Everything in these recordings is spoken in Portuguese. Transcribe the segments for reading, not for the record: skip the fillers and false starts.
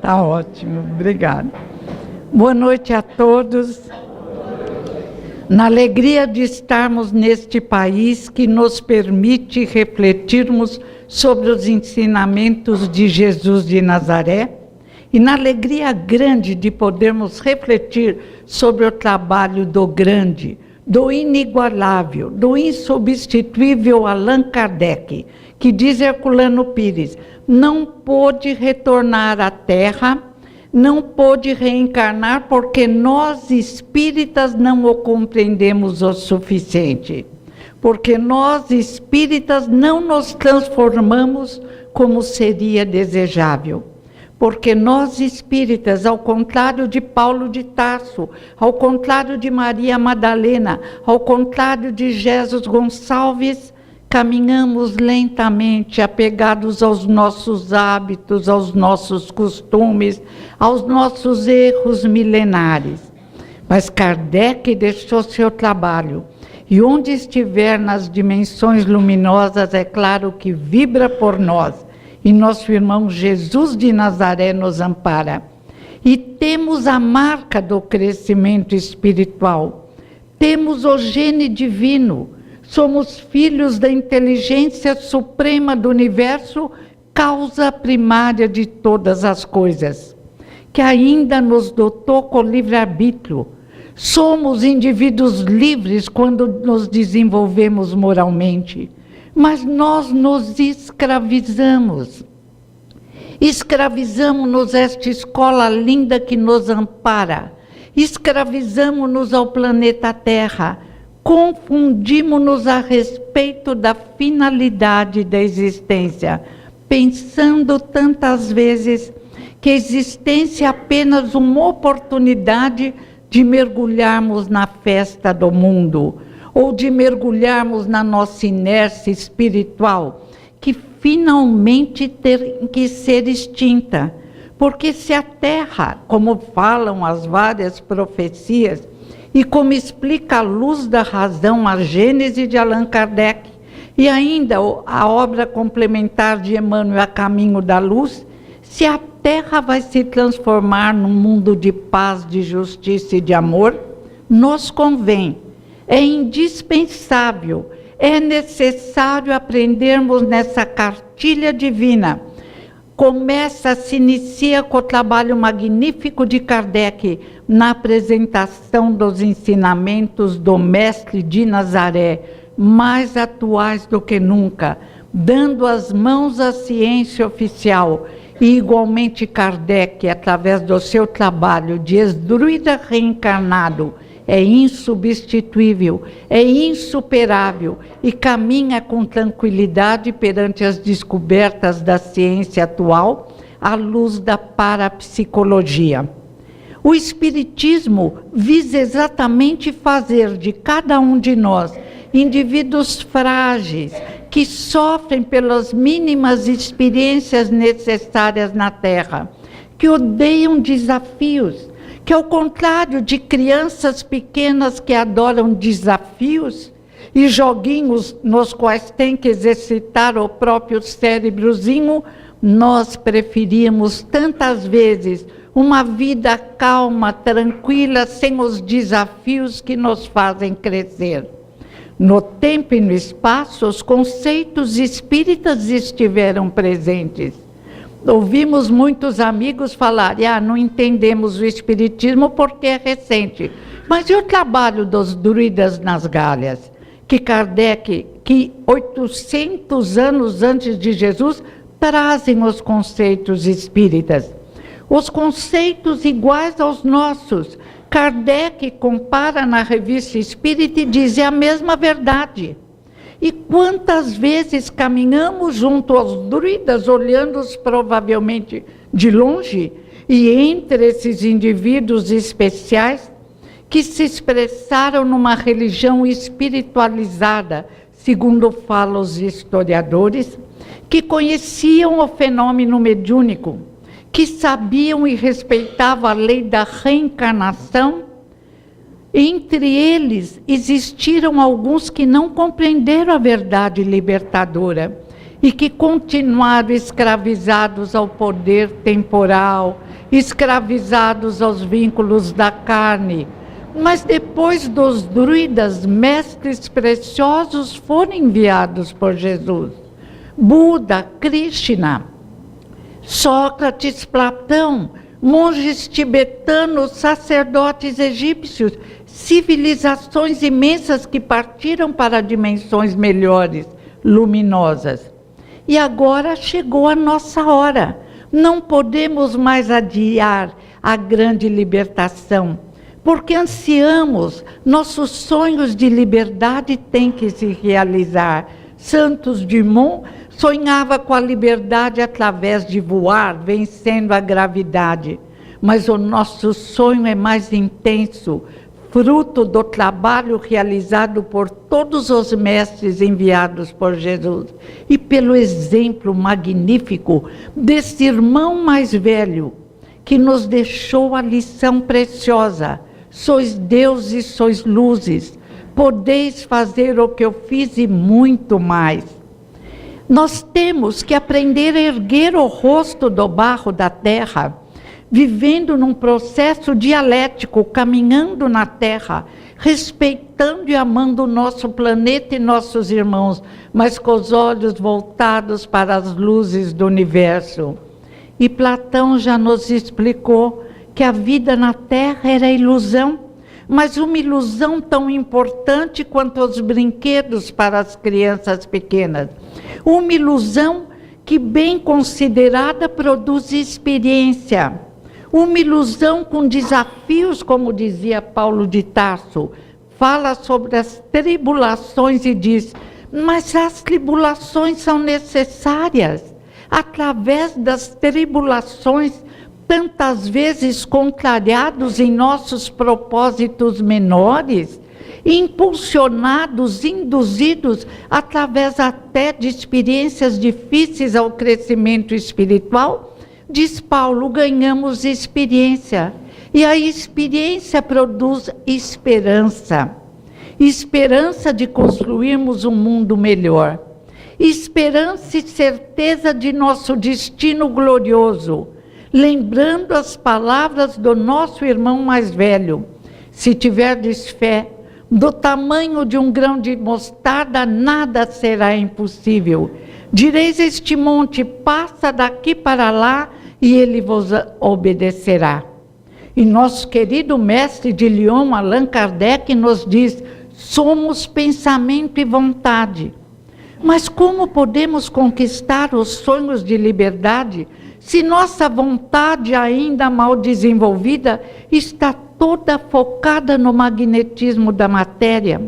Tá ótimo, obrigada. Boa noite a todos. Na alegria de estarmos neste país que nos permite refletirmos sobre os ensinamentos de Jesus de Nazaré, e na alegria grande de podermos refletir sobre o trabalho do grande, do inigualável, do insubstituível Allan Kardec, que diz Herculano Pires, não pôde retornar à Terra, não pôde reencarnar porque nós espíritas não o compreendemos o suficiente. Porque nós espíritas não nos transformamos como seria desejável. Porque nós espíritas, ao contrário de Paulo de Tarso, ao contrário de Maria Madalena, ao contrário de Jesus Gonçalves, caminhamos lentamente, apegados aos nossos hábitos, aos nossos costumes, aos nossos erros milenares. Mas Kardec deixou seu trabalho, e onde estiver nas dimensões luminosas, é claro que vibra por nós, e nosso irmão Jesus de Nazaré nos ampara. E temos a marca do crescimento espiritual, temos o gene divino, somos filhos da inteligência suprema do universo, causa primária de todas as coisas, que ainda nos dotou com livre-arbítrio. Somos indivíduos livres quando nos desenvolvemos moralmente, mas nós nos escravizamos. Escravizamos-nos esta escola linda que nos ampara, escravizamos-nos ao planeta Terra, confundimos-nos a respeito da finalidade da existência, pensando tantas vezes que a existência é apenas uma oportunidade de mergulharmos na festa do mundo, ou de mergulharmos na nossa inércia espiritual, que finalmente tem que ser extinta. Porque se a Terra, como falam as várias profecias, e como explica a luz da razão, a Gênese de Allan Kardec, e ainda a obra complementar de Emmanuel, A Caminho da Luz, se a Terra vai se transformar num mundo de paz, de justiça e de amor, nos convém, é indispensável, é necessário aprendermos nessa cartilha divina. Se inicia com o trabalho magnífico de Kardec na apresentação dos ensinamentos do Mestre de Nazaré, mais atuais do que nunca, dando as mãos à ciência oficial. E igualmente Kardec, através do seu trabalho de ex-druida reencarnado, é insubstituível, é insuperável e caminha com tranquilidade perante as descobertas da ciência atual, à luz da parapsicologia. O Espiritismo visa exatamente fazer de cada um de nós indivíduos frágeis, que sofrem pelas mínimas experiências necessárias na Terra, que odeiam desafios, que ao contrário de crianças pequenas que adoram desafios e joguinhos nos quais tem que exercitar o próprio cérebrozinho, nós preferimos tantas vezes uma vida calma, tranquila, sem os desafios que nos fazem crescer. No tempo e no espaço, os conceitos espíritas estiveram presentes. Ouvimos muitos amigos falarem, não entendemos o Espiritismo porque é recente. Mas e o trabalho dos druidas nas Galhas? Que Kardec, que 800 anos antes de Jesus, trazem os conceitos espíritas. Os conceitos iguais aos nossos. Kardec compara na Revista Espírita e diz, é a mesma verdade. E quantas vezes caminhamos junto aos druidas, olhando-os provavelmente de longe, e entre esses indivíduos especiais que se expressaram numa religião espiritualizada, segundo falam os historiadores, que conheciam o fenômeno mediúnico, que sabiam e respeitavam a lei da reencarnação. Entre eles existiram alguns que não compreenderam a verdade libertadora e que continuaram escravizados ao poder temporal, escravizados aos vínculos da carne. Mas depois dos druidas, mestres preciosos foram enviados por Jesus. Buda, Krishna, Sócrates, Platão, monges tibetanos, sacerdotes egípcios, civilizações imensas que partiram para dimensões melhores, luminosas. E agora chegou a nossa hora. Não podemos mais adiar a grande libertação, porque ansiamos, nossos sonhos de liberdade têm que se realizar. Santos Dumont sonhava com a liberdade através de voar, vencendo a gravidade. Mas o nosso sonho é mais intenso, fruto do trabalho realizado por todos os mestres enviados por Jesus e pelo exemplo magnífico desse irmão mais velho, que nos deixou a lição preciosa. Sois Deus e sois luzes, podeis fazer o que eu fiz e muito mais. Nós temos que aprender a erguer o rosto do barro da terra, vivendo num processo dialético, caminhando na terra, respeitando e amando o nosso planeta e nossos irmãos, mas com os olhos voltados para as luzes do universo. E Platão já nos explicou que a vida na terra era ilusão, mas uma ilusão tão importante quanto os brinquedos para as crianças pequenas. Uma ilusão que, bem considerada, produz experiência. Uma ilusão com desafios, como dizia Paulo de Tarso. Fala sobre as tribulações e diz, mas as tribulações são necessárias. Através das tribulações, tantas vezes contrariados em nossos propósitos menores, impulsionados, induzidos, através até de experiências difíceis ao crescimento espiritual, diz Paulo, ganhamos experiência. E a experiência produz esperança. Esperança de construirmos um mundo melhor. Esperança e certeza de nosso destino glorioso. Lembrando as palavras do nosso irmão mais velho. Se tiverdes fé, do tamanho de um grão de mostarda, nada será impossível. Direis este monte, passa daqui para lá, e ele vos obedecerá. E nosso querido mestre de Lyon, Allan Kardec, nos diz, somos pensamento e vontade. Mas como podemos conquistar os sonhos de liberdade se nossa vontade, ainda mal desenvolvida, está toda focada no magnetismo da matéria?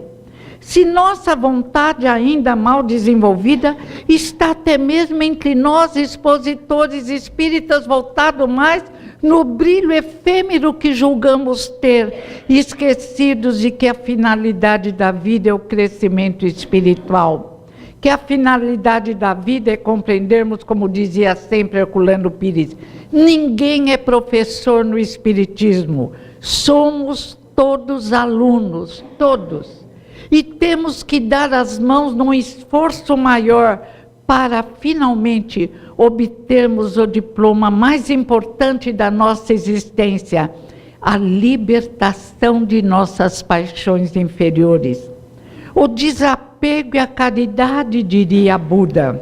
Se nossa vontade, ainda mal desenvolvida, está até mesmo entre nós, expositores espíritas, voltado mais no brilho efêmero que julgamos ter, esquecidos de que a finalidade da vida é o crescimento espiritual. Que a finalidade da vida é compreendermos, como dizia sempre Herculano Pires, ninguém é professor no espiritismo, somos todos alunos, todos. E temos que dar as mãos num esforço maior para finalmente obtermos o diploma mais importante da nossa existência, a libertação de nossas paixões inferiores. O desapego e a caridade, diria Buda.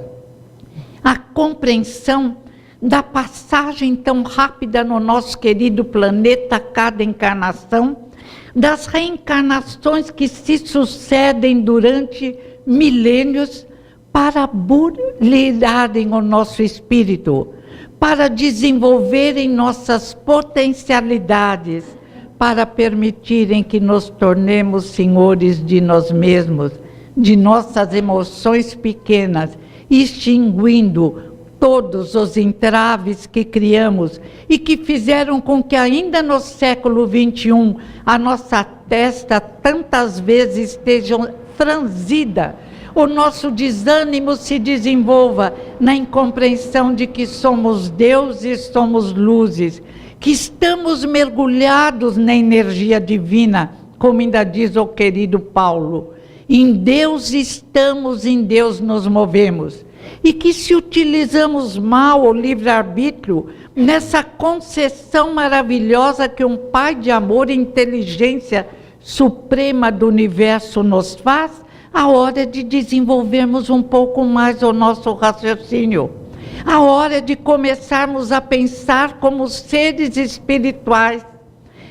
A compreensão da passagem tão rápida no nosso querido planeta, cada encarnação, das reencarnações que se sucedem durante milênios para burilarem o nosso espírito, para desenvolverem nossas potencialidades, para permitirem que nos tornemos senhores de nós mesmos, de nossas emoções pequenas, extinguindo todos os entraves que criamos e que fizeram com que ainda no século XXI a nossa testa tantas vezes esteja franzida, o nosso desânimo se desenvolva na incompreensão de que somos Deus e somos luzes, que estamos mergulhados na energia divina, como ainda diz o querido Paulo. Em Deus estamos, em Deus nos movemos. E que se utilizamos mal o livre-arbítrio, nessa concessão maravilhosa que um Pai de amor e inteligência suprema do universo nos faz, a hora de desenvolvermos um pouco mais o nosso raciocínio. A hora de começarmos a pensar como seres espirituais.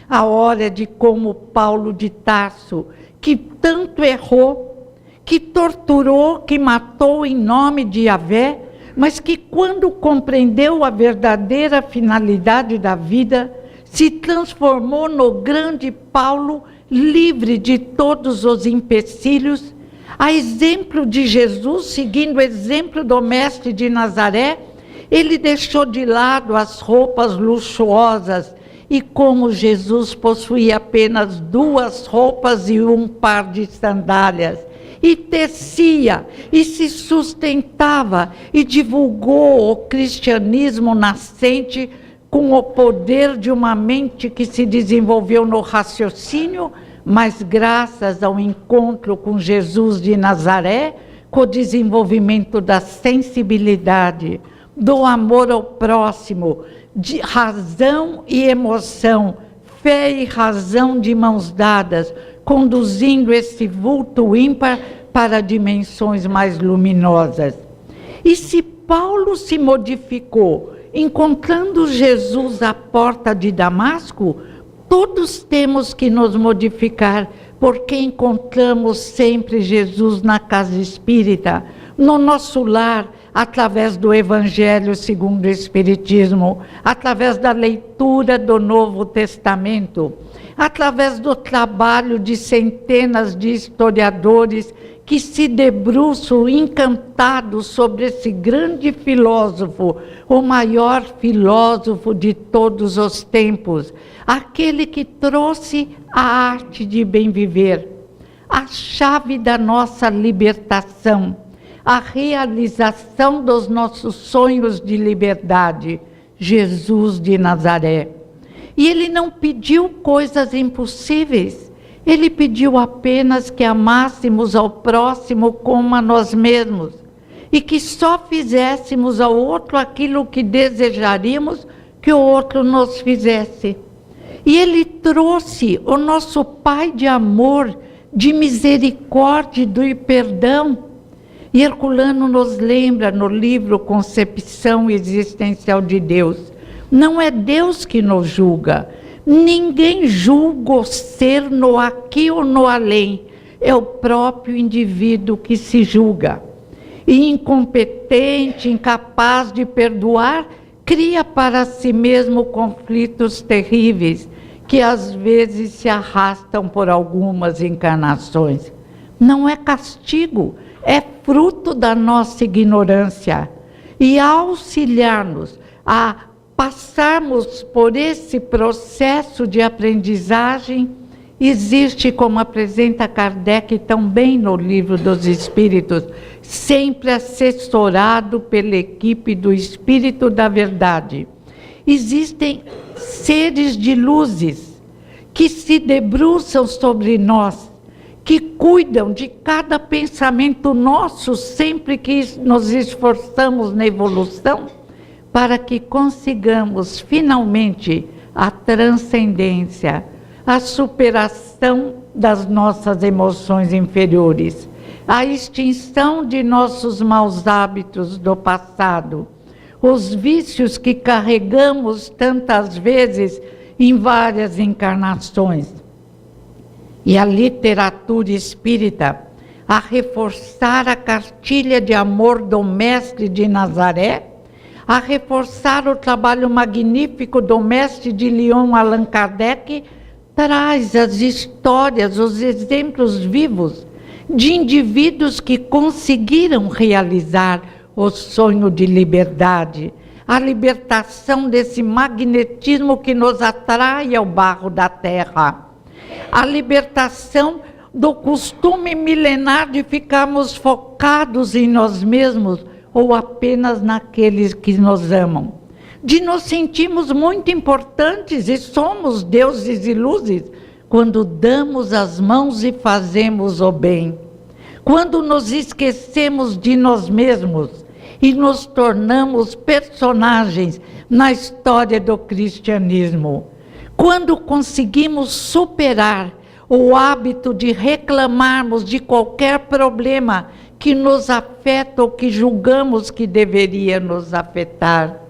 A hora de como Paulo de Tarso, que tanto errou, que torturou, que matou em nome de Yahvé, mas que quando compreendeu a verdadeira finalidade da vida, se transformou no grande Paulo, livre de todos os empecilhos, a exemplo de Jesus, seguindo o exemplo do mestre de Nazaré, ele deixou de lado as roupas luxuosas, e como Jesus possuía apenas 2 roupas e 1 par de sandálias, e tecia, e se sustentava, e divulgou o cristianismo nascente com o poder de uma mente que se desenvolveu no raciocínio, mas graças ao encontro com Jesus de Nazaré, com o desenvolvimento da sensibilidade, do amor ao próximo, de razão e emoção, fé e razão de mãos dadas, conduzindo esse vulto ímpar para dimensões mais luminosas. E se Paulo se modificou, encontrando Jesus à porta de Damasco, todos temos que nos modificar, porque encontramos sempre Jesus na casa espírita, no nosso lar, através do Evangelho segundo o Espiritismo, através da leitura do Novo Testamento, através do trabalho de centenas de historiadores que se debruçam encantados sobre esse grande filósofo, o maior filósofo de todos os tempos, aquele que trouxe a arte de bem viver, a chave da nossa libertação, a realização dos nossos sonhos de liberdade, Jesus de Nazaré. E ele não pediu coisas impossíveis, ele pediu apenas que amássemos ao próximo como a nós mesmos, e que só fizéssemos ao outro aquilo que desejaríamos que o outro nos fizesse. E ele trouxe o nosso Pai de amor, de misericórdia e perdão. E Herculano nos lembra no livro Concepção Existencial de Deus, não é Deus que nos julga, ninguém julga o ser no aqui ou no além, é o próprio indivíduo que se julga. E incompetente, incapaz de perdoar, cria para si mesmo conflitos terríveis, que às vezes se arrastam por algumas encarnações. Não é castigo, é fruto da nossa ignorância. E auxiliar-nos a passarmos por esse processo de aprendizagem, existe, como apresenta Kardec também no Livro dos Espíritos, sempre assessorado pela equipe do Espírito da Verdade. Existem seres de luzes que se debruçam sobre nós, que cuidam de cada pensamento nosso sempre que nos esforçamos na evolução, para que consigamos finalmente a transcendência, a superação das nossas emoções inferiores, a extinção de nossos maus hábitos do passado, os vícios que carregamos tantas vezes em várias encarnações. E a literatura espírita, a reforçar a cartilha de amor do Mestre de Nazaré, a reforçar o trabalho magnífico do Mestre de Lyon, Allan Kardec, traz as histórias, os exemplos vivos de indivíduos que conseguiram realizar o sonho de liberdade, a libertação desse magnetismo que nos atrai ao barro da terra, a libertação do costume milenar de ficarmos focados em nós mesmos ou apenas naqueles que nos amam, de nos sentirmos muito importantes e somos deuses e luzes quando damos as mãos e fazemos o bem, quando nos esquecemos de nós mesmos e nos tornamos personagens na história do cristianismo. Quando conseguimos superar o hábito de reclamarmos de qualquer problema que nos afeta ou que julgamos que deveria nos afetar.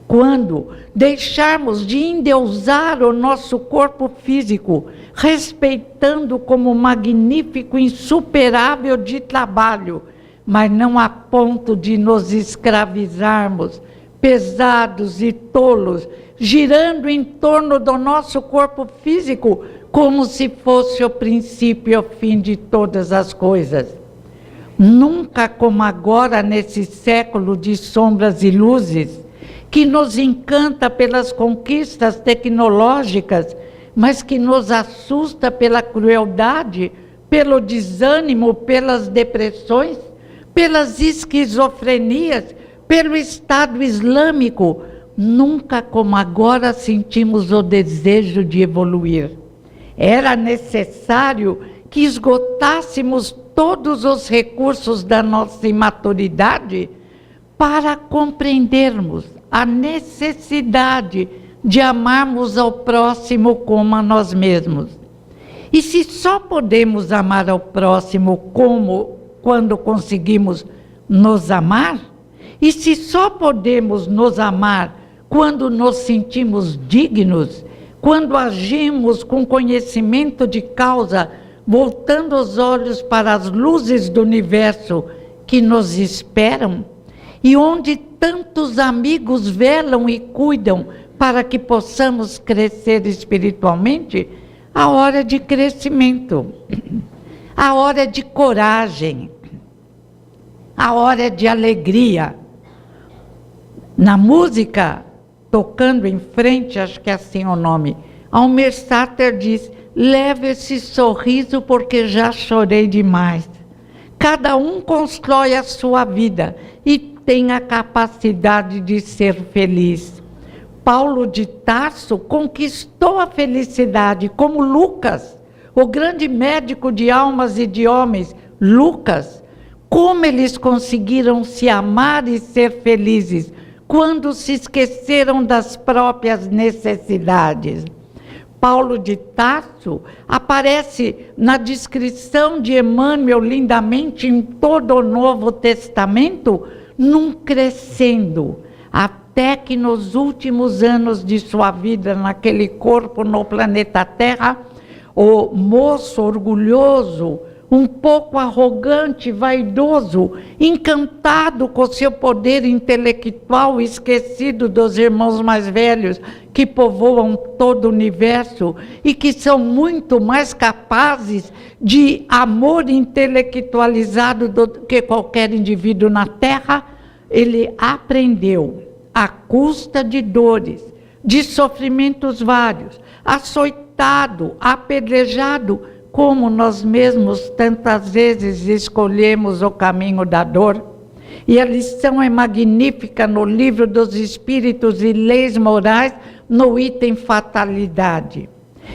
Quando deixarmos de endeusar o nosso corpo físico, respeitando como magnífico, insuperável de trabalho, mas não a ponto de nos escravizarmos, pesados e tolos, girando em torno do nosso corpo físico, como se fosse o princípio e o fim de todas as coisas. Nunca como agora, nesse século de sombras e luzes, que nos encanta pelas conquistas tecnológicas, mas que nos assusta pela crueldade, pelo desânimo, pelas depressões, pelas esquizofrenias, pelo Estado Islâmico. Nunca como agora sentimos o desejo de evoluir. Era necessário que esgotássemos todos os recursos da nossa imaturidade para compreendermos a necessidade de amarmos ao próximo como a nós mesmos. E se só podemos amar ao próximo quando conseguimos nos amar, e se só podemos nos amar quando nos sentimos dignos, quando agimos com conhecimento de causa, voltando os olhos para as luzes do universo que nos esperam, e onde tantos amigos velam e cuidam para que possamos crescer espiritualmente, a hora de crescimento, a hora de coragem, a hora de alegria. Na música, tocando em frente, acho que é assim o nome, Almir Sater diz: leve esse sorriso porque já chorei demais. Cada um constrói a sua vida e tem a capacidade de ser feliz. Paulo de Tarso conquistou a felicidade, como Lucas, o grande médico de almas e de homens, Lucas. Como eles conseguiram se amar e ser felizes quando se esqueceram das próprias necessidades. Paulo de Tarso aparece na descrição de Emmanuel lindamente em todo o Novo Testamento, num crescendo, até que nos últimos anos de sua vida naquele corpo no planeta Terra, o moço orgulhoso, um pouco arrogante, vaidoso, encantado com seu poder intelectual, esquecido dos irmãos mais velhos que povoam todo o universo e que são muito mais capazes de amor intelectualizado do que qualquer indivíduo na Terra. Ele aprendeu, à custa de dores, de sofrimentos vários, açoitado, apedrejado, como nós mesmos tantas vezes escolhemos o caminho da dor. E a lição é magnífica no livro dos Espíritos e Leis Morais, no item Fatalidade.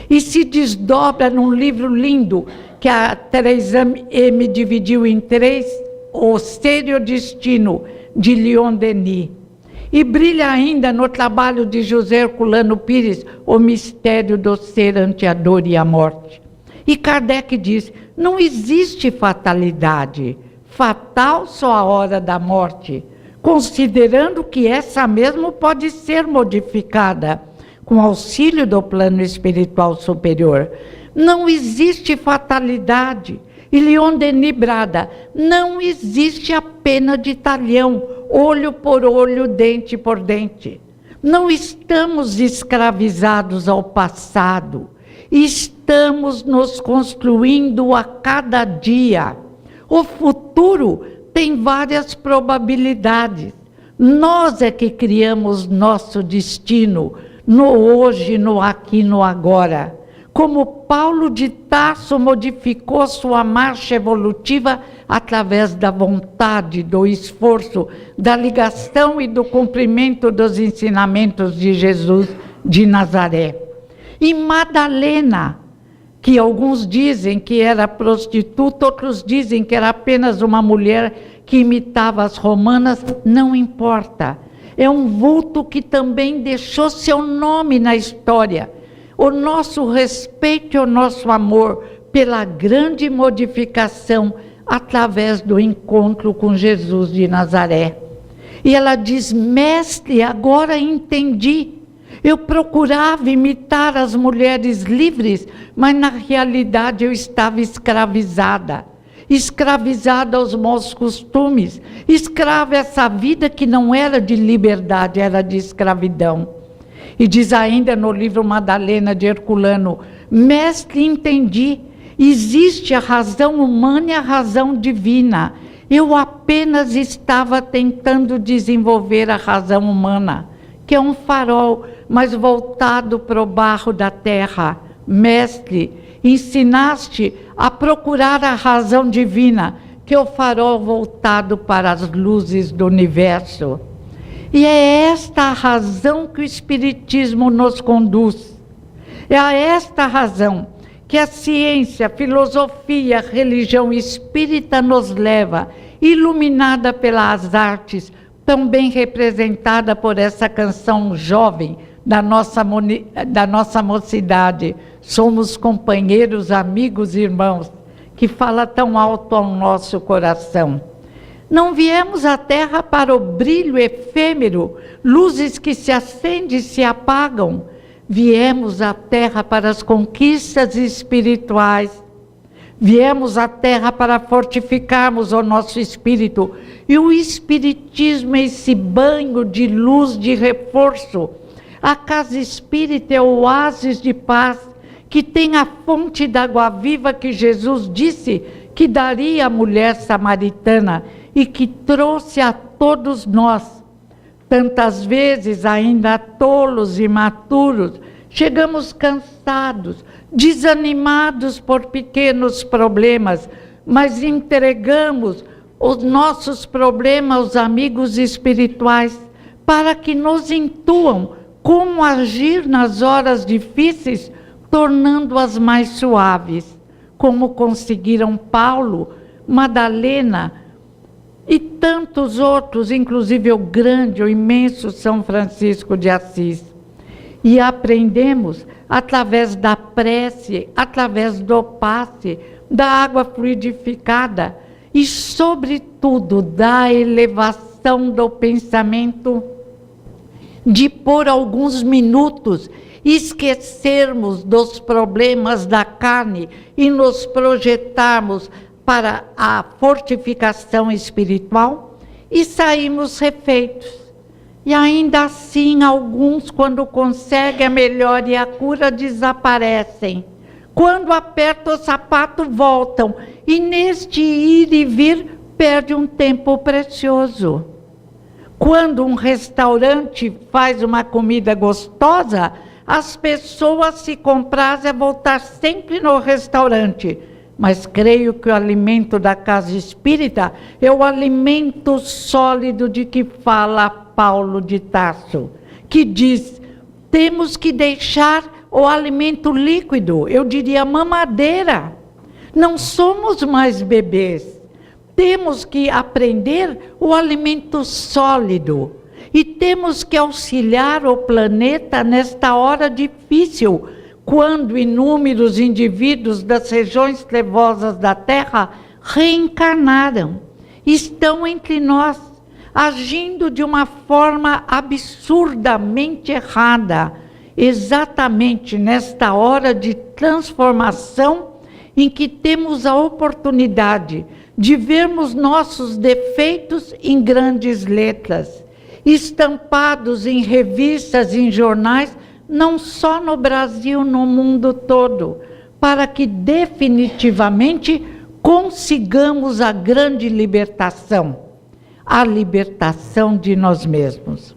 E se desdobra num livro lindo, que a 3M dividiu em 3, O Ser e o Destino, de Leon Denis. E brilha ainda no trabalho de José Herculano Pires, O Mistério do Ser ante a Dor e a Morte. E Kardec diz: não existe fatalidade, fatal só a hora da morte, considerando que essa mesmo pode ser modificada com auxílio do plano espiritual superior. Não existe fatalidade. E Leon Denis brada: não existe a pena de talhão, olho por olho, dente por dente. Não estamos escravizados ao passado. Estamos nos construindo a cada dia. O futuro tem várias probabilidades. Nós é que criamos nosso destino, no hoje, no aqui, no agora. Como Paulo de Tarso modificou sua marcha evolutiva através da vontade, do esforço, da ligação e do cumprimento dos ensinamentos de Jesus de Nazaré. E Madalena, que alguns dizem que era prostituta, outros dizem que era apenas uma mulher que imitava as romanas, não importa. É um vulto que também deixou seu nome na história. O nosso respeito e o nosso amor pela grande modificação através do encontro com Jesus de Nazaré. E ela diz: mestre, agora entendi. Eu procurava imitar as mulheres livres, mas na realidade eu estava escravizada. Escravizada aos maus costumes. Escrava essa vida que não era de liberdade, era de escravidão. E diz ainda no livro Madalena de Herculano: mestre, entendi. Existe a razão humana e a razão divina. Eu apenas estava tentando desenvolver a razão humana, que é um farol, mas voltado para o barro da terra. Mestre, ensinaste a procurar a razão divina, que é o farol voltado para as luzes do universo. E é esta a razão que o Espiritismo nos conduz. É a esta razão que a ciência, a filosofia, a religião espírita nos leva, iluminada pelas artes, tão bem representada por essa canção jovem da nossa mocidade. Somos companheiros, amigos e irmãos, que fala tão alto ao nosso coração. Não viemos à Terra para o brilho efêmero, luzes que se acendem e se apagam. Viemos à Terra para as conquistas espirituais. Viemos à Terra para fortificarmos o nosso espírito. E o Espiritismo é esse banho de luz, de reforço. A casa espírita é o oásis de paz, que tem a fonte da água viva que Jesus disse que daria à mulher samaritana e que trouxe a todos nós. Tantas vezes, ainda tolos e imaturos, chegamos cansados, desanimados por pequenos problemas, mas entregamos os nossos problemas aos amigos espirituais para que nos intuam como agir nas horas difíceis, tornando-as mais suaves, como conseguiram Paulo, Madalena e tantos outros, inclusive o grande, o imenso São Francisco de Assis. E aprendemos através da prece, através do passe, da água fluidificada e, sobretudo, da elevação do pensamento, de por alguns minutos esquecermos dos problemas da carne e nos projetarmos para a fortificação espiritual e saímos refeitos. E ainda assim, alguns, quando conseguem a melhora e a cura, desaparecem. Quando apertam o sapato, voltam. E neste ir e vir, perde um tempo precioso. Quando um restaurante faz uma comida gostosa, as pessoas se comprazem a voltar sempre no restaurante. Mas creio que o alimento da casa espírita é o alimento sólido de que fala Paulo de Tarso, que diz: temos que deixar o alimento líquido, eu diria mamadeira. Não somos mais bebês. Temos que aprender o alimento sólido. E temos que auxiliar o planeta nesta hora difícil, quando inúmeros indivíduos das regiões trevosas da Terra reencarnaram, estão entre nós, agindo de uma forma absurdamente errada, exatamente nesta hora de transformação em que temos a oportunidade de vermos nossos defeitos em grandes letras, estampados em revistas, em jornais, não só no Brasil, no mundo todo, para que definitivamente consigamos a grande libertação, a libertação de nós mesmos.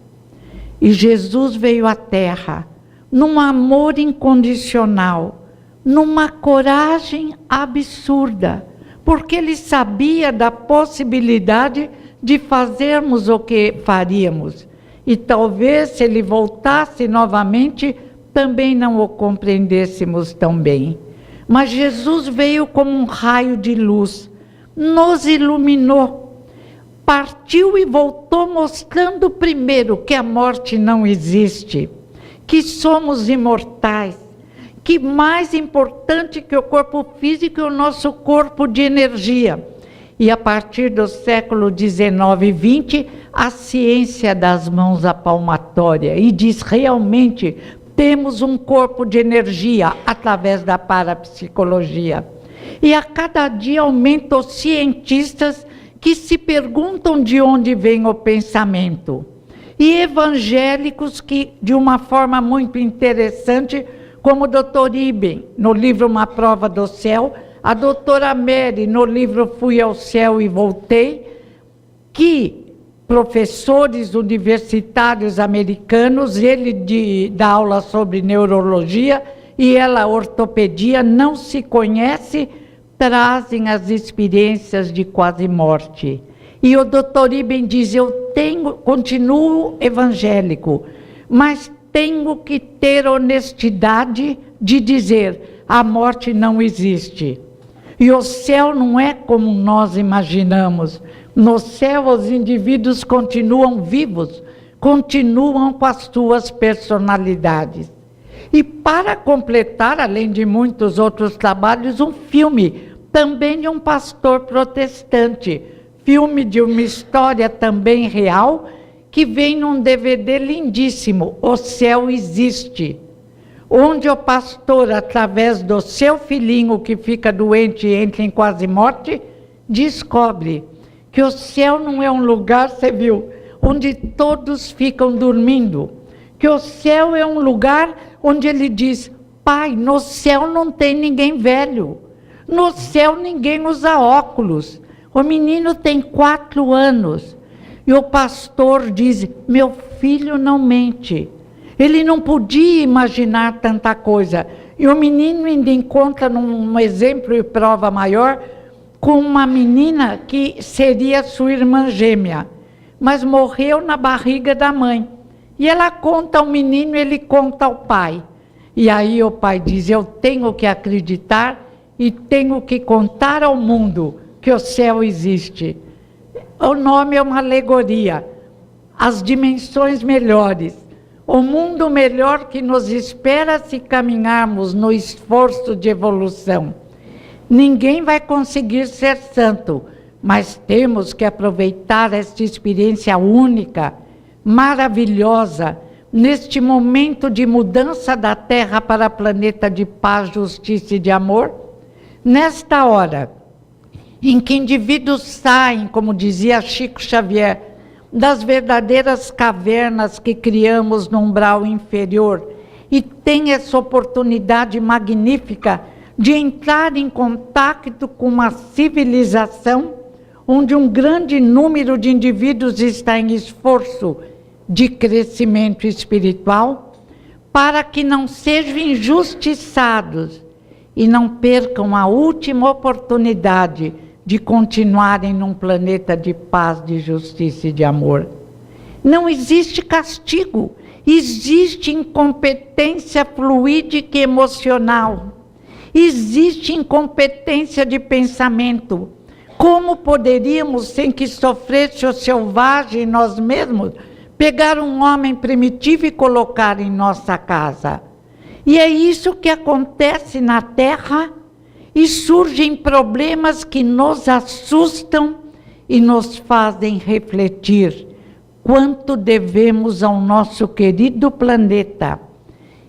E Jesus veio à Terra num amor incondicional, numa coragem absurda, porque ele sabia da possibilidade de fazermos o que faríamos. E talvez, se ele voltasse novamente, também não o compreendêssemos tão bem. Mas Jesus veio como um raio de luz, nos iluminou, partiu e voltou mostrando primeiro que a morte não existe, que somos imortais, que mais importante que o corpo físico é o nosso corpo de energia. E a partir do século XIX e XX, a ciência das mãos à palmatória e diz realmente temos um corpo de energia através da parapsicologia. E a cada dia aumentam os cientistas que se perguntam de onde vem o pensamento. E evangélicos que, de uma forma muito interessante, como o Dr. Iben, no livro Uma Prova do Céu, a doutora Mary, no livro Fui ao Céu e Voltei, que professores universitários americanos, ele dá aula sobre neurologia e ela ortopedia, não se conhece, trazem as experiências de quase morte. E o Dr. Iben diz, continuo evangélico, mas tenho que ter honestidade de dizer, a morte não existe. E o céu não é como nós imaginamos. No céu os indivíduos continuam vivos, continuam com as suas personalidades. E para completar, além de muitos outros trabalhos, um filme, também de um pastor protestante, filme de uma história também real, que vem num DVD lindíssimo, O Céu Existe, onde o pastor, através do seu filhinho que fica doente e entra em quase morte, descobre que o céu não é um lugar, você viu, onde todos ficam dormindo, que o céu é um lugar onde ele diz, pai, no céu não tem ninguém velho, no céu ninguém usa óculos, o menino tem 4 anos, e o pastor diz, meu filho não mente, ele não podia imaginar tanta coisa, e o menino ainda encontra num exemplo e prova maior, com uma menina que seria sua irmã gêmea, mas morreu na barriga da mãe. E ela conta ao menino, ele conta ao pai. E aí o pai diz, eu tenho que acreditar e tenho que contar ao mundo que o céu existe. O nome é uma alegoria, as dimensões melhores, o mundo melhor que nos espera se caminharmos no esforço de evolução. Ninguém vai conseguir ser santo, mas temos que aproveitar esta experiência única, maravilhosa, neste momento de mudança da Terra para planeta de paz, justiça e de amor. Nesta hora, em que indivíduos saem, como dizia Chico Xavier, das verdadeiras cavernas que criamos no umbral inferior, e têm essa oportunidade magnífica de entrar em contato com uma civilização onde um grande número de indivíduos está em esforço de crescimento espiritual, para que não sejam injustiçados e não percam a última oportunidade de continuarem num planeta de paz, de justiça e de amor. Não existe castigo, existe incompetência fluídica e emocional. Existe incompetência de pensamento. Como poderíamos, sem que sofresse o selvagem nós mesmos, pegar um homem primitivo e colocar em nossa casa? E é isso que acontece na Terra, e surgem problemas que nos assustam e nos fazem refletir quanto devemos ao nosso querido planeta,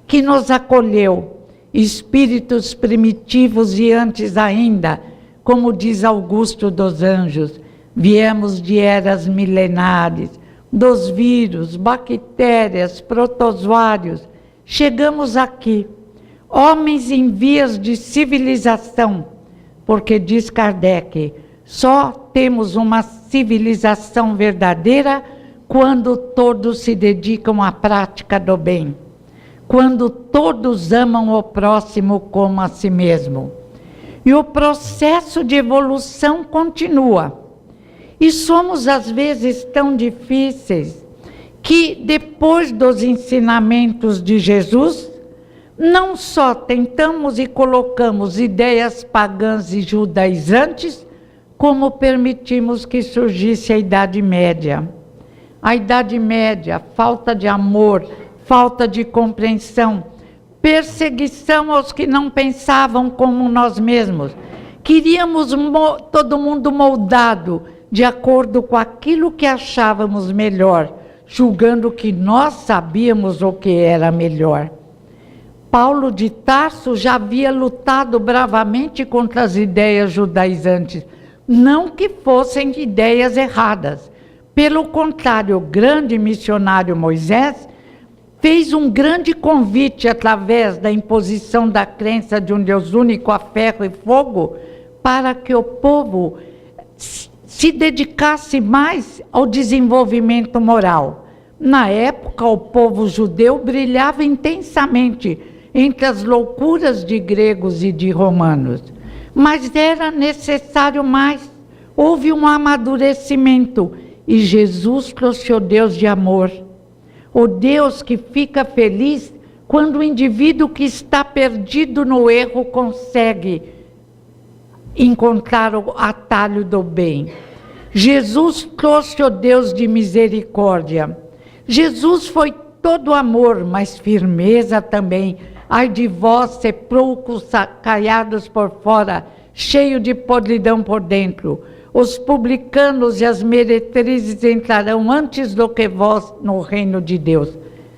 que nos acolheu, espíritos primitivos e antes ainda, como diz Augusto dos Anjos, viemos de eras milenares, dos vírus, bactérias, protozoários, chegamos aqui, homens em vias de civilização, porque diz Kardec, só temos uma civilização verdadeira quando todos se dedicam à prática do bem, quando todos amam o próximo como a si mesmo. E o processo de evolução continua. E somos às vezes tão difíceis que depois dos ensinamentos de Jesus, não só tentamos e colocamos ideias pagãs e judaizantes, como permitimos que surgisse a Idade Média. A Idade Média, falta de amor, falta de compreensão, perseguição aos que não pensavam como nós mesmos. Queríamos todo mundo moldado de acordo com aquilo que achávamos melhor, julgando que nós sabíamos o que era melhor. Paulo de Tarso já havia lutado bravamente contra as ideias judaizantes, não que fossem ideias erradas. Pelo contrário, o grande missionário Moisés fez um grande convite através da imposição da crença de um Deus único a ferro e fogo, para que o povo se dedicasse mais ao desenvolvimento moral. Na época, o povo judeu brilhava intensamente entre as loucuras de gregos e de romanos. Mas era necessário mais. Houve um amadurecimento e Jesus trouxe o Deus de amor. O Deus que fica feliz quando o indivíduo que está perdido no erro consegue encontrar o atalho do bem. Jesus trouxe o Deus de misericórdia. Jesus foi todo amor, mas firmeza também. Ai de vós, sepulcros caiados por fora, cheio de podridão por dentro. Os publicanos e as meretrizes entrarão antes do que vós no reino de Deus.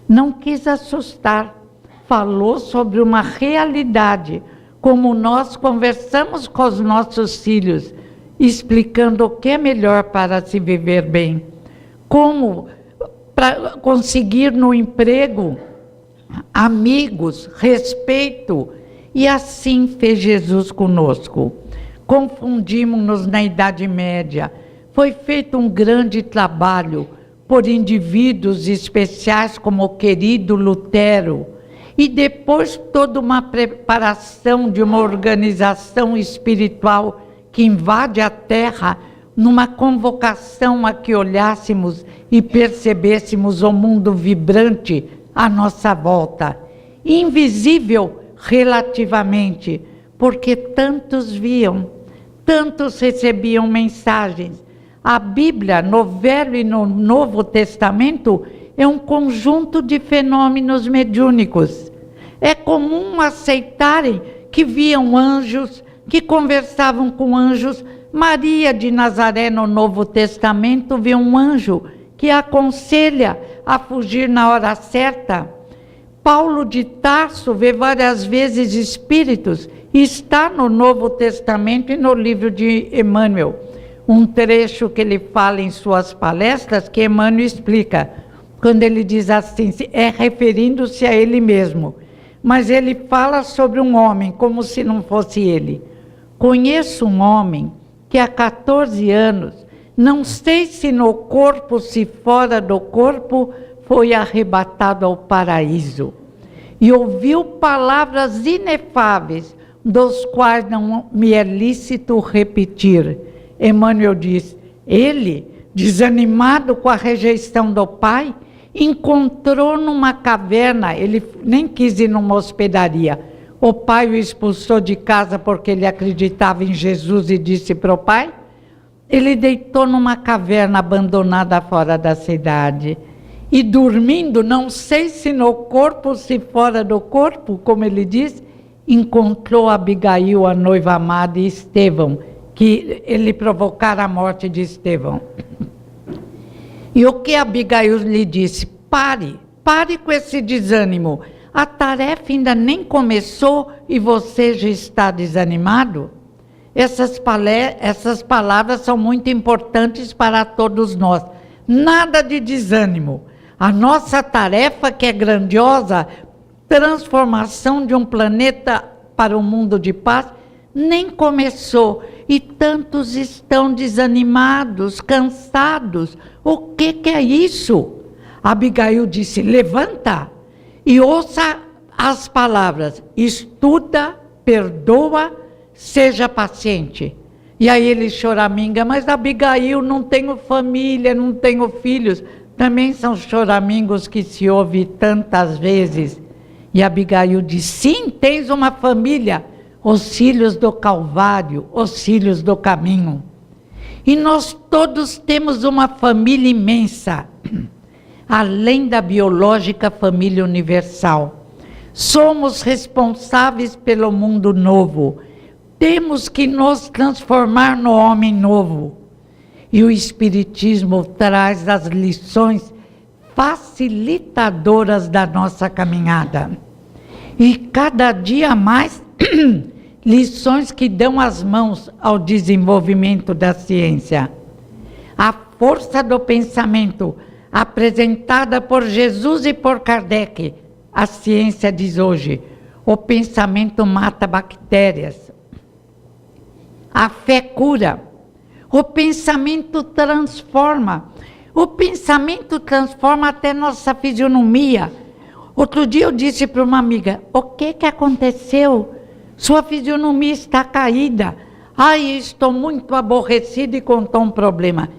Não quis assustar, falou sobre uma realidade, como nós conversamos com os nossos filhos, explicando o que é melhor para se viver bem. Como para conseguir no emprego amigos, respeito, e assim fez Jesus conosco. Confundimos-nos na Idade Média. Foi feito um grande trabalho por indivíduos especiais como o querido Lutero, e depois toda uma preparação de uma organização espiritual que invade a Terra, numa convocação a que olhássemos e percebêssemos o mundo vibrante à nossa volta, invisível relativamente, porque tantos viam, tantos recebiam mensagens. A Bíblia, no Velho e no Novo Testamento, é um conjunto de fenômenos mediúnicos. É comum aceitarem que viam anjos, que conversavam com anjos. Maria de Nazaré, no Novo Testamento, vê um anjo que a aconselha a fugir na hora certa. Paulo de Tarso vê várias vezes espíritos, e está no Novo Testamento e no livro de Emmanuel. Um trecho que ele fala em suas palestras, que Emmanuel explica, quando ele diz assim, é referindo-se a ele mesmo, mas ele fala sobre um homem, como se não fosse ele. Conheço um homem que há 14 anos, não sei se no corpo, se fora do corpo, foi arrebatado ao paraíso. E ouviu palavras inefáveis, dos quais não me é lícito repetir. Emmanuel diz, ele, desanimado com a rejeição do pai, encontrou numa caverna, ele nem quis ir numa hospedaria. O pai o expulsou de casa porque ele acreditava em Jesus e disse para o pai, ele deitou numa caverna abandonada fora da cidade. E dormindo, não sei se no corpo, se fora do corpo, como ele diz, encontrou Abigail, a noiva amada, e Estevão, que ele provocara a morte de Estevão. E o que Abigail lhe disse? Pare com esse desânimo. A tarefa ainda nem começou e você já está desanimado? Essas palavras são muito importantes para todos nós. Nada de desânimo. A nossa tarefa, que é grandiosa, transformação de um planeta para um mundo de paz, nem começou. E tantos estão desanimados, cansados. O que é isso? Abigail disse, levanta e ouça as palavras, estuda, perdoa, seja paciente. E aí ele choraminga, mas Abigail, não tenho família, não tenho filhos. Também são choramingos que se ouve tantas vezes. E Abigail diz, sim, tens uma família, os filhos do Calvário, os filhos do caminho. E nós todos temos uma família imensa, além da biológica família universal. Somos responsáveis pelo mundo novo. Temos que nos transformar no homem novo. E o Espiritismo traz as lições facilitadoras da nossa caminhada. E cada dia mais, lições que dão as mãos ao desenvolvimento da ciência. A força do pensamento, apresentada por Jesus e por Kardec, a ciência diz hoje, o pensamento mata bactérias. A fé cura. O pensamento transforma. O pensamento transforma até nossa fisionomia. Outro dia eu disse para uma amiga, o que aconteceu? Sua fisionomia está caída. Ai, estou muito aborrecida e contou um problema.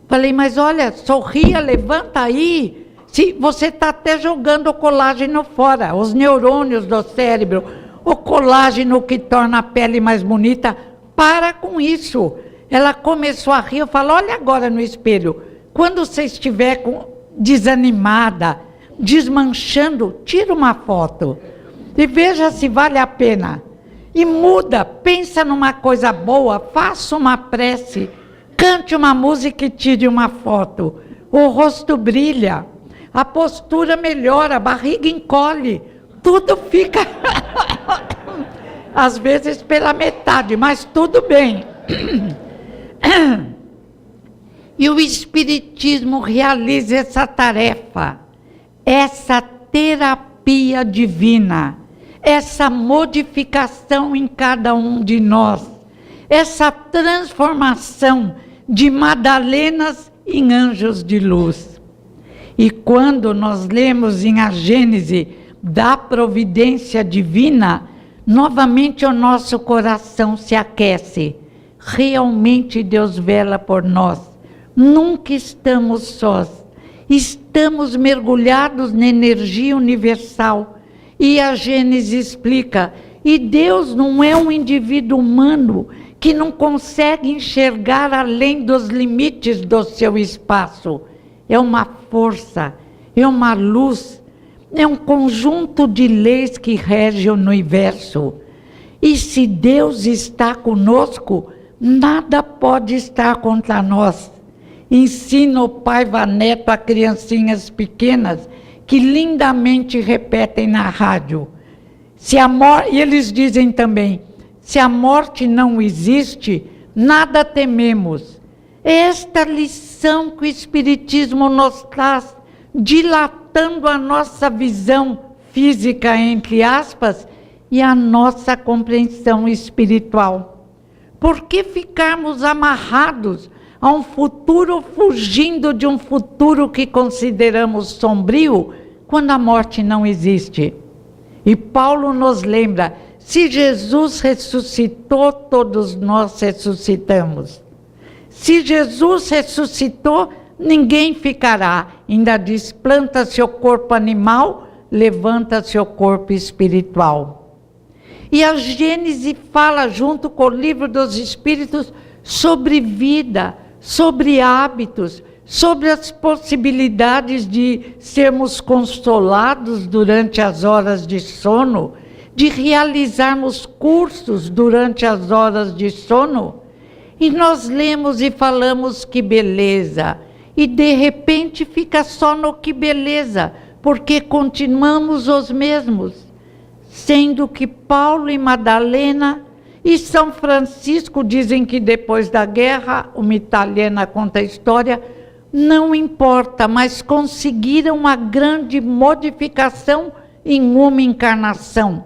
Falei, mas olha, sorria, levanta aí. Se você está até jogando o colágeno fora, os neurônios do cérebro, o colágeno que torna a pele mais bonita, para com isso. Ela começou a rir, eu falo, olha agora no espelho, quando você estiver desanimada, desmanchando, tira uma foto e veja se vale a pena. E muda, pensa numa coisa boa, faça uma prece, cante uma música e tire uma foto. O rosto brilha, a postura melhora, a barriga encolhe, tudo fica, às vezes pela metade, mas tudo bem. E o Espiritismo realiza essa tarefa, essa terapia divina, essa modificação em cada um de nós, essa transformação de Madalenas em anjos de luz. E quando nós lemos em A Gênese da providência divina, novamente o nosso coração se aquece. Realmente Deus vela por nós. Nunca estamos sós. Estamos mergulhados na energia universal. E a Gênese explica, e Deus não é um indivíduo humano que não consegue enxergar além dos limites do seu espaço. É uma força, é uma luz, é um conjunto de leis que rege o universo. E se Deus está conosco, nada pode estar contra nós. Ensina o pai Vaneto a criancinhas pequenas que lindamente repetem na rádio. E eles dizem também, se a morte não existe, nada tememos. Esta lição que o Espiritismo nos traz, dilatando a nossa visão física, entre aspas, e a nossa compreensão espiritual. Por que ficarmos amarrados a um futuro, fugindo de um futuro que consideramos sombrio, quando a morte não existe? E Paulo nos lembra, se Jesus ressuscitou, todos nós ressuscitamos. Se Jesus ressuscitou, ninguém ficará. Ainda diz, planta-se o corpo animal, levanta-se o corpo espiritual. E a Gênese fala, junto com o Livro dos Espíritos, sobre vida, sobre hábitos, sobre as possibilidades de sermos consolados durante as horas de sono, de realizarmos cursos durante as horas de sono. E nós lemos e falamos que beleza, e de repente fica só no que beleza, porque continuamos os mesmos, sendo que Paulo e Madalena e São Francisco dizem que depois da guerra, uma italiana conta a história, não importa, mas conseguiram uma grande modificação em uma encarnação.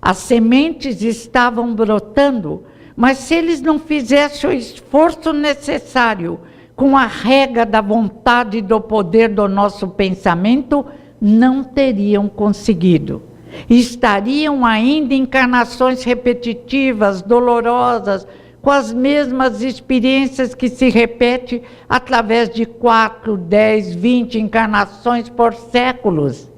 As sementes estavam brotando, mas se eles não fizessem o esforço necessário com a rega da vontade e do poder do nosso pensamento, não teriam conseguido. Estariam ainda em encarnações repetitivas, dolorosas, com as mesmas experiências que se repetem através de 4, 10, 20 encarnações por séculos.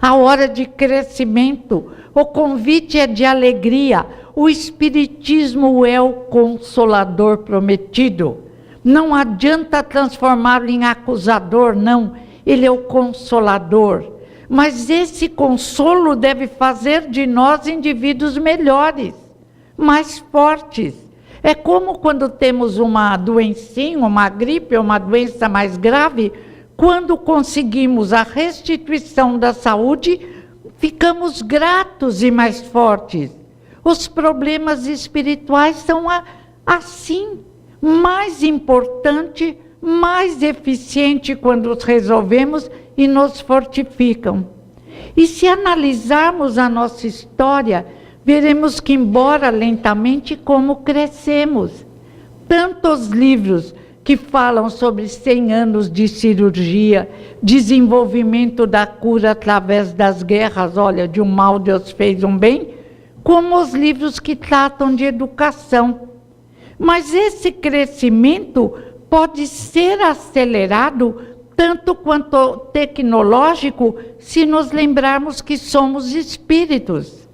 A hora de crescimento, o convite é de alegria. O Espiritismo é o consolador prometido. Não adianta transformá-lo em acusador, não. Ele é o consolador. Mas esse consolo deve fazer de nós indivíduos melhores, mais fortes. É como quando temos uma doencinha, uma gripe, uma doença mais grave, quando conseguimos a restituição da saúde, ficamos gratos e mais fortes. Os problemas espirituais são assim, mais importante, mais eficiente quando os resolvemos e nos fortificam. E se analisarmos a nossa história, veremos que, embora lentamente, como crescemos. Tantos livros que falam sobre 100 anos de cirurgia, desenvolvimento da cura através das guerras, olha, de um mal Deus fez um bem, como os livros que tratam de educação. Mas esse crescimento pode ser acelerado tanto quanto tecnológico, se nos lembrarmos que somos espíritos.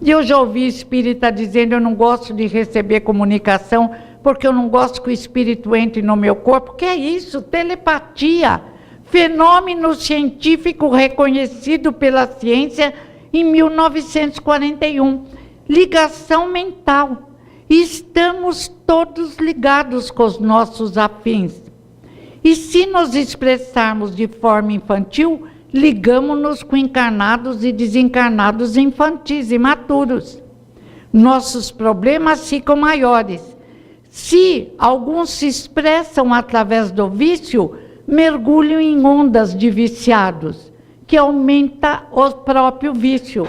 E eu já ouvi espírita dizendo, eu não gosto de receber comunicação, porque eu não gosto que o espírito entre no meu corpo. Que é isso? Telepatia. Fenômeno científico reconhecido pela ciência em 1941. Ligação mental. Estamos todos ligados com os nossos afins. E se nos expressarmos de forma infantil, ligamos-nos com encarnados e desencarnados infantis, imaturos. Nossos problemas ficam maiores. Se alguns se expressam através do vício, mergulham em ondas de viciados, que aumenta o próprio vício.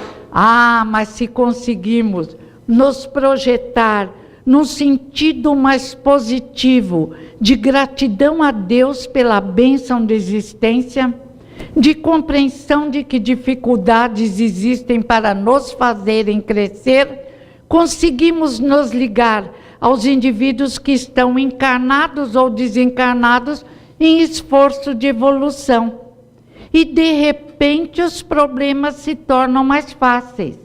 Mas se conseguimos nos projetar num sentido mais positivo, de gratidão a Deus pela bênção da existência, de compreensão de que dificuldades existem para nos fazerem crescer, conseguimos nos ligar aos indivíduos que estão encarnados ou desencarnados em esforço de evolução. E de repente os problemas se tornam mais fáceis.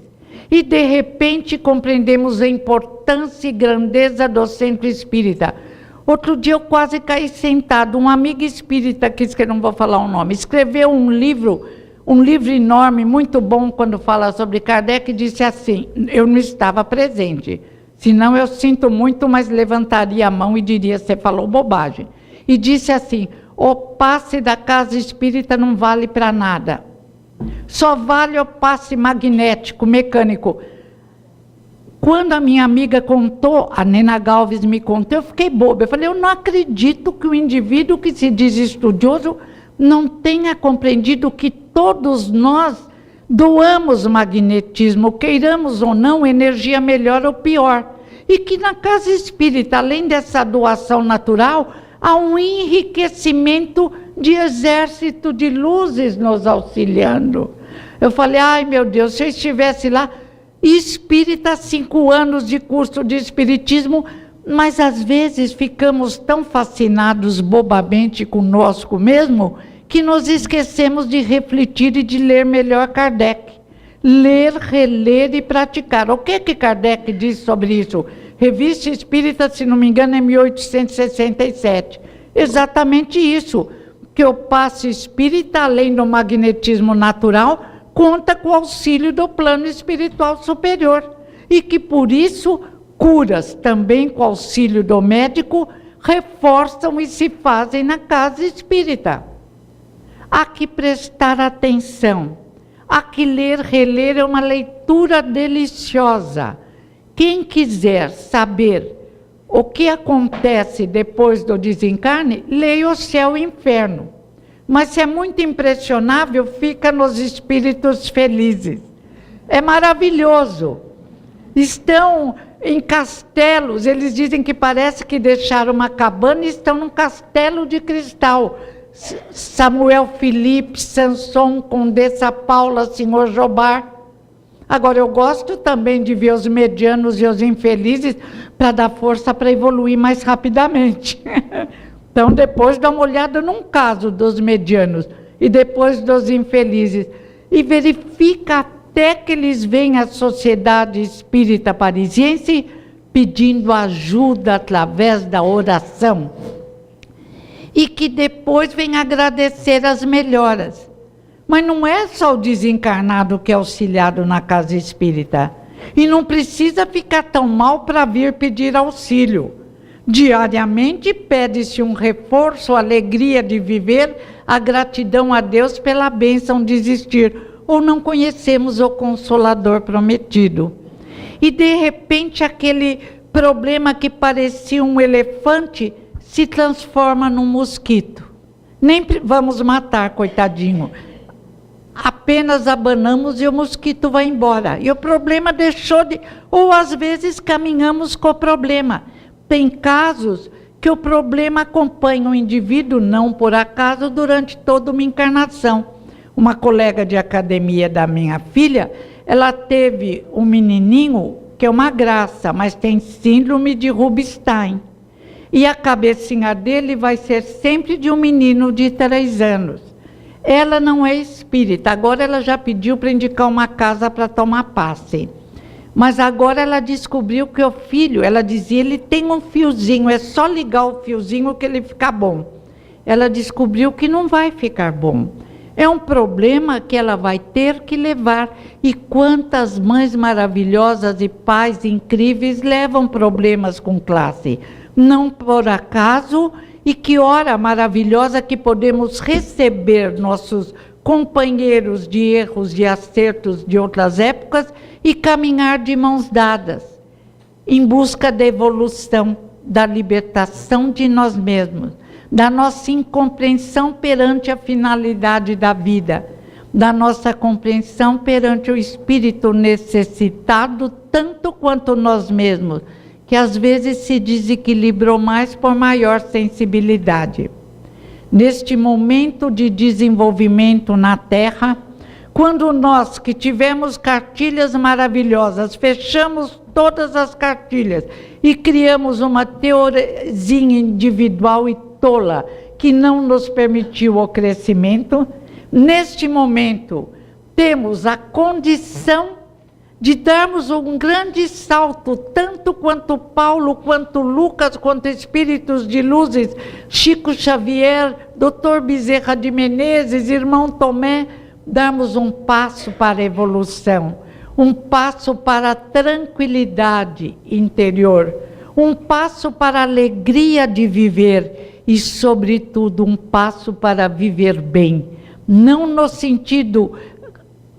E de repente compreendemos a importância e grandeza do centro espírita. Outro dia eu quase caí sentado. Um amigo espírita, que eu não vou falar o nome, escreveu um livro enorme, muito bom, quando fala sobre Kardec, disse assim, eu não estava presente, senão eu sinto muito, mas levantaria a mão e diria, você falou bobagem. E disse assim, o passe da casa espírita não vale para nada. Só vale o passe magnético, mecânico. Quando a minha amiga contou, a Nena Galves me contou, eu fiquei boba. Eu falei, eu não acredito que o indivíduo que se diz estudioso não tenha compreendido que todos nós doamos magnetismo, queiramos ou não, energia melhor ou pior. E que na casa espírita, além dessa doação natural, há um enriquecimento de exército de luzes nos auxiliando. Eu falei, ai meu Deus, se eu estivesse lá, espírita, 5 anos de curso de espiritismo, mas às vezes ficamos tão fascinados bobamente conosco mesmo, que nos esquecemos de refletir e de ler melhor Kardec. Ler, reler e praticar. O que Kardec diz sobre isso? Revista Espírita, se não me engano, é 1867. Exatamente isso, que o passe espírita, além do magnetismo natural, conta com o auxílio do plano espiritual superior. E que, por isso, curas, também com o auxílio do médico, reforçam e se fazem na casa espírita. Há que prestar atenção. Há que ler, reler, é uma leitura deliciosa. Quem quiser saber o que acontece depois do desencarne, leia O Céu e o Inferno. Mas se é muito impressionável, fica nos espíritos felizes. É maravilhoso. Estão em castelos, eles dizem que parece que deixaram uma cabana e estão num castelo de cristal. Samuel Felipe, Sanson, Condessa Paula, Senhor Jobar. Agora, eu gosto também de ver os medianos e os infelizes para dar força para evoluir mais rapidamente. Então, depois dá uma olhada num caso dos medianos e depois dos infelizes. e verifica até que eles vêm à Sociedade Espírita Parisiense pedindo ajuda através da oração. E que depois vem agradecer as melhoras. Mas não é só o desencarnado que é auxiliado na casa espírita. E não precisa ficar tão mal para vir pedir auxílio. Diariamente pede-se um reforço, a alegria de viver, a gratidão a Deus pela bênção de existir. Ou não conhecemos o Consolador prometido. E de repente aquele problema que parecia um elefante se transforma num mosquito. Nem vamos matar, coitadinho. Apenas abanamos e o mosquito vai embora. E o problema deixou de... Ou às vezes caminhamos com o problema. Tem casos que o problema acompanha o indivíduo, não por acaso, durante toda uma encarnação. Uma colega de academia da minha filha, ela teve um menininho que é uma graça, mas tem síndrome de Rubinstein. E a cabecinha dele vai ser sempre de um menino de 3 anos. Ela não é espírita, agora ela já pediu para indicar uma casa para tomar passe. Mas agora ela descobriu que o filho, ela dizia, ele tem um fiozinho, é só ligar o fiozinho que ele fica bom. Ela descobriu que não vai ficar bom. É um problema que ela vai ter que levar. E quantas mães maravilhosas e pais incríveis levam problemas com classe. Não por acaso, e que hora maravilhosa que podemos receber nossos companheiros de erros e acertos de outras épocas e caminhar de mãos dadas, em busca da evolução, da libertação de nós mesmos, da nossa incompreensão perante a finalidade da vida, da nossa compreensão perante o espírito necessitado tanto quanto nós mesmos, que às vezes se desequilibrou mais por maior sensibilidade. Neste momento de desenvolvimento na Terra, quando nós que tivemos cartilhas maravilhosas, fechamos todas as cartilhas e criamos uma teoriazinha individual e tola que não nos permitiu o crescimento, neste momento temos a condição de darmos um grande salto, tanto quanto Paulo, quanto Lucas, quanto espíritos de luzes, Chico Xavier, Dr. Bezerra de Menezes, irmão Tomé, darmos um passo para a evolução, um passo para a tranquilidade interior, um passo para a alegria de viver e, sobretudo, um passo para viver bem, não no sentido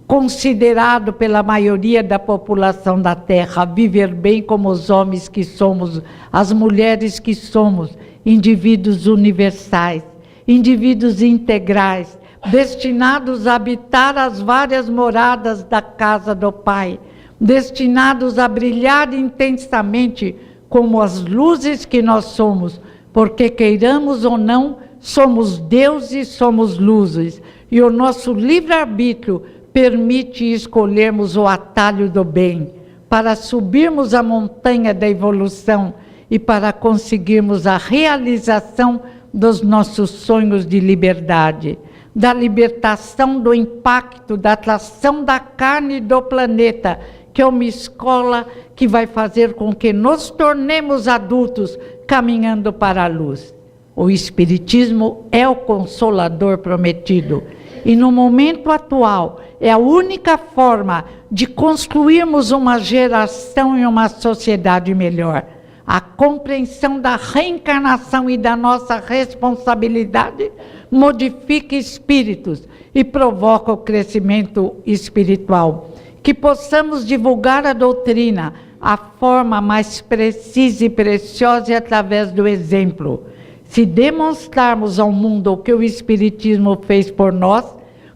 considerado pela maioria da população da Terra, viver bem como os homens que somos, as mulheres que somos, indivíduos universais, indivíduos integrais, destinados a habitar as várias moradas da casa do Pai, destinados a brilhar intensamente como as luzes que nós somos, porque queiramos ou não, somos Deus e somos luzes, e o nosso livre-arbítrio permite escolhermos o atalho do bem, para subirmos a montanha da evolução e para conseguirmos a realização dos nossos sonhos de liberdade, da libertação do impacto, da atração da carne do planeta, que é uma escola que vai fazer com que nos tornemos adultos caminhando para a luz. O Espiritismo é o Consolador prometido. E no momento atual, é a única forma de construirmos uma geração e uma sociedade melhor. A compreensão da reencarnação e da nossa responsabilidade modifica espíritos e provoca o crescimento espiritual. Que possamos divulgar a doutrina, a forma mais precisa e preciosa é através do exemplo. Se demonstrarmos ao mundo o que o Espiritismo fez por nós,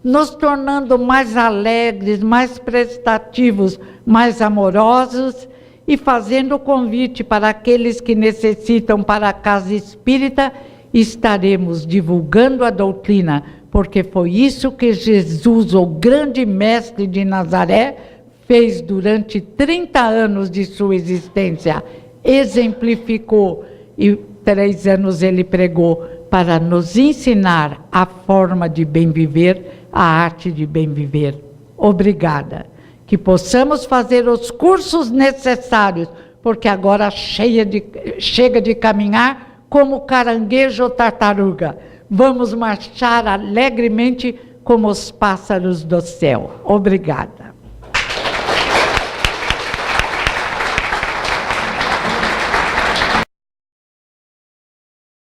nos tornando mais alegres, mais prestativos, mais amorosos e fazendo o convite para aqueles que necessitam para a casa espírita, estaremos divulgando a doutrina, porque foi isso que Jesus, o grande mestre de Nazaré, fez durante 30 anos de sua existência, exemplificou e 3 anos ele pregou para nos ensinar a forma de bem viver, a arte de bem viver. Obrigada. Que possamos fazer os cursos necessários, porque agora chega de caminhar como caranguejo ou tartaruga. Vamos marchar alegremente como os pássaros do céu. Obrigada.